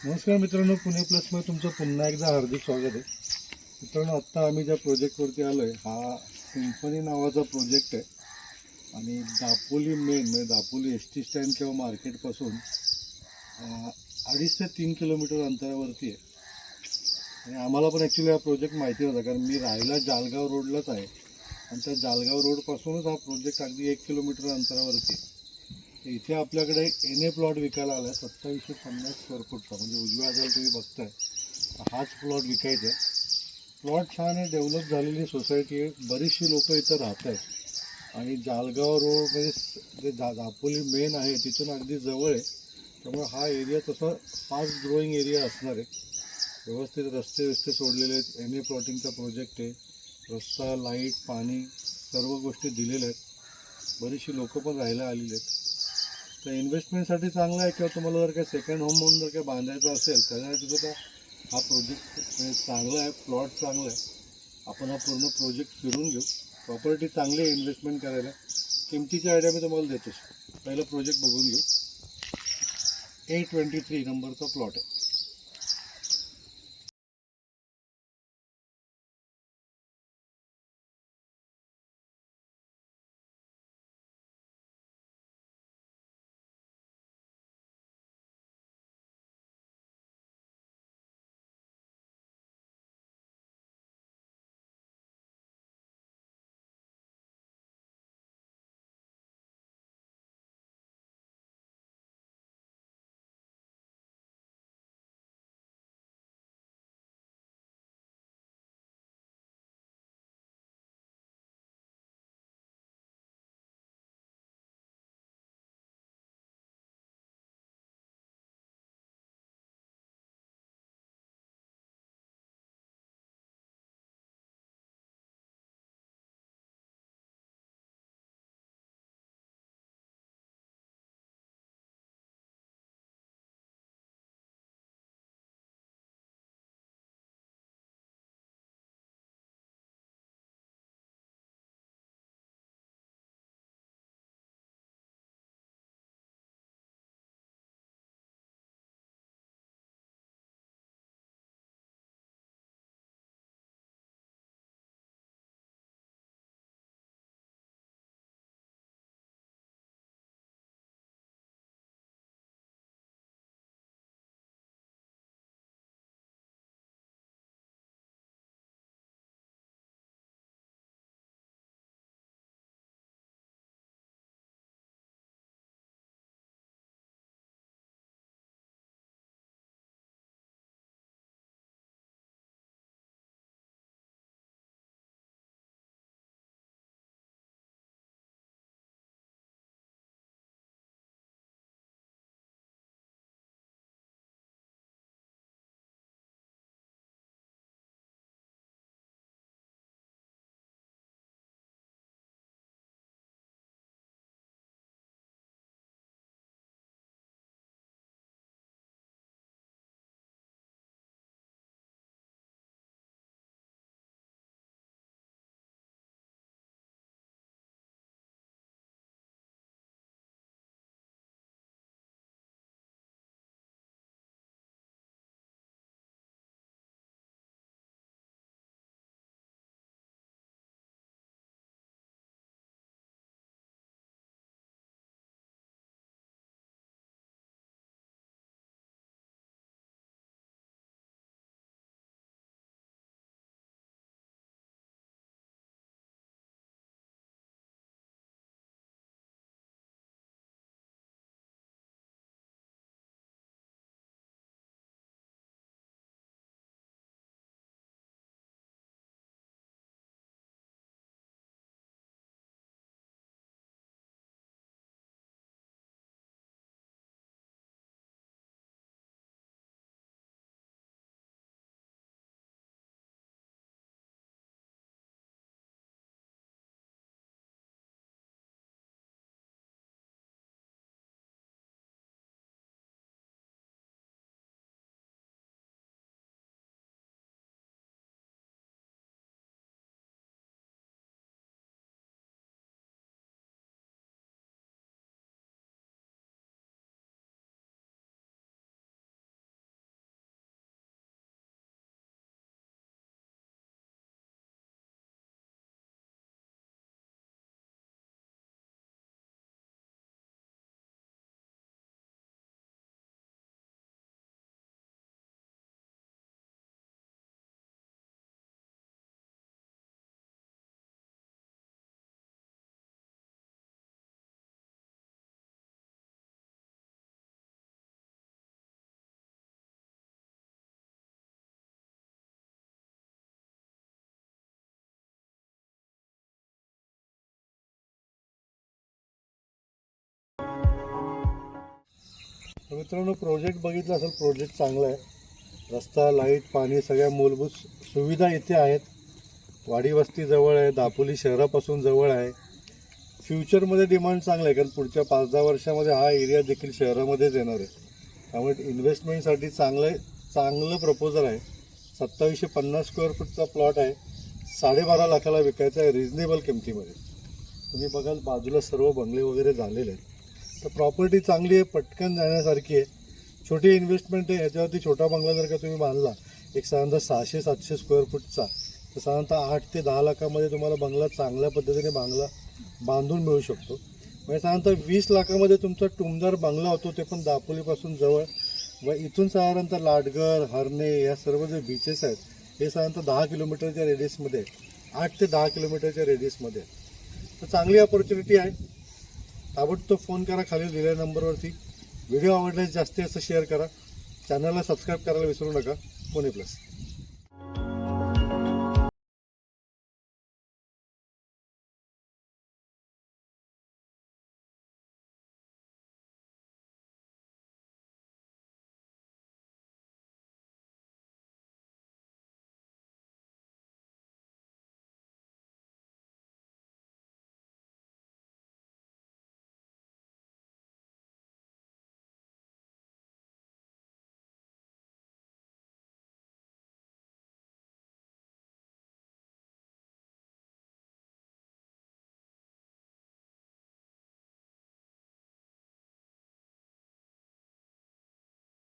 नमस्कार मित्रांनो, पुणे प्लसमध्ये तुमचं पुन्हा एकदा हार्दिक स्वागत आहे. मित्रांनो, आत्ता आम्ही ज्या प्रोजेक्टवरती आलो आहे हा सिम्फनी नावाचा प्रोजेक्ट आहे आणि दापोली मेन म्हणजे दापोली एस टी स्टँड किंवा मार्केटपासून 2.5 ते 3 किलोमीटर अंतरावरती आहे. आणि आम्हाला पण ॲक्च्युली हा प्रोजेक्ट माहिती होता, कारण मी राहायला जालगाव रोडलाच आहे आणि त्या जालगाव रोडपासूनच हा प्रोजेक्ट अगदी 1 किलोमीटर अंतरावरती आहे. इथे आपल्याकडे एन ए प्लॉट विकायला आला आहे 2750 स्क्वेअर फूटचा. म्हणजे उजव्या हाताला तुम्ही बघताय हाच प्लॉट विकायचा आहे. प्लॉट छान आहे, डेव्हलप झालेली सोसायटी आहे, बरीचशी लोक इथं राहत आहेत आणि जालगाव रोड म्हणजे जे दापोली मेन आहे तिथून अगदी जवळ आहे. त्यामुळे हा एरिया तसा फास्ट ग्रोईंग एरिया असणार आहे. व्यवस्थित रस्ते सोडलेले आहेत. एन ए प्लॉटिंगचा प्रोजेक्ट आहे. रस्ता, लाईट, पाणी सर्व गोष्टी दिलेल्या आहेत. बरीचशी लोकं पण राहायला आलेली आहेत. तर इन्व्हेस्टमेंटसाठी चांगला आहे, किंवा तुम्हाला जर काही सेकंड होम म्हणून जर काही बांधायचं असेल त्याच्यासाठी सुद्धा हा प्रोजेक्ट चांगला आहे. प्लॉट चांगला आहे. आपण हा पूर्ण प्रोजेक्ट फिरून घेऊ. प्रॉपर्टी चांगली आहे इन्व्हेस्टमेंट करायला. किमतीची आयडिया मी तुम्हाला देतोच. पहिलं प्रोजेक्ट बघून घेऊ. A23 नंबरचा प्लॉट आहे. तर मित्रांनो, प्रोजेक्ट बघितला असेल, प्रोजेक्ट चांगला आहे. रस्ता, लाईट, पाणी सगळ्या मूलभूत सुविधा इथे आहेत. वाडी वस्ती जवळ आहे, दापोली शहरापासून जवळ आहे. फ्युचरमध्ये डिमांड चांगलं आहे, कारण पुढच्या 5-10 वर्षामध्ये हा एरिया देखील शहरामध्येच येणार आहे. त्यामुळे इन्व्हेस्टमेंटसाठी चांगलं प्रपोजल आहे. 2750 स्क्वेअर फूटचा प्लॉट आहे. 12.5 लाखाला विकायचा आहे, रिजनेबल किमतीमध्ये. तुम्ही बघाल बाजूला सर्व बंगले वगैरे झालेले आहेत. तर प्रॉपर्टी चांगली आहे, पटकन जाण्यासारखी आहे. छोटी इन्व्हेस्टमेंट आहे. ह्याच्यावरती छोटा बंगला जर का तुम्ही बांधला, एक साधारणतः 600-700 स्क्वेअर फूटचा, तर साधारणतः 8 ते 10 लाखामध्ये तुम्हाला बंगला चांगल्या पद्धतीने बांधून मिळू शकतो. म्हणजे साधारणतः 20 लाखामध्ये तुमचा टुमदार बंगला होतो, ते पण दापोलीपासून जवळ. व इथून साधारणतः लाटघर, हरणे या सर्व जे बीचेस आहेत हे साधारणतः 10 किलोमीटरच्या रेडियसमध्ये, 8 ते 10 किलोमीटरच्या रेडियसमध्ये. तर चांगली ऑपॉर्च्युनिटी आहे. ताबडतोब फोन करा खाली दिलेल्या नंबरवरती. व्हिडिओ आवडल्यास जास्तीत जास्त शेअर करा. चॅनलला सबस्क्राईब करायला विसरू नका. पुणे प्लस.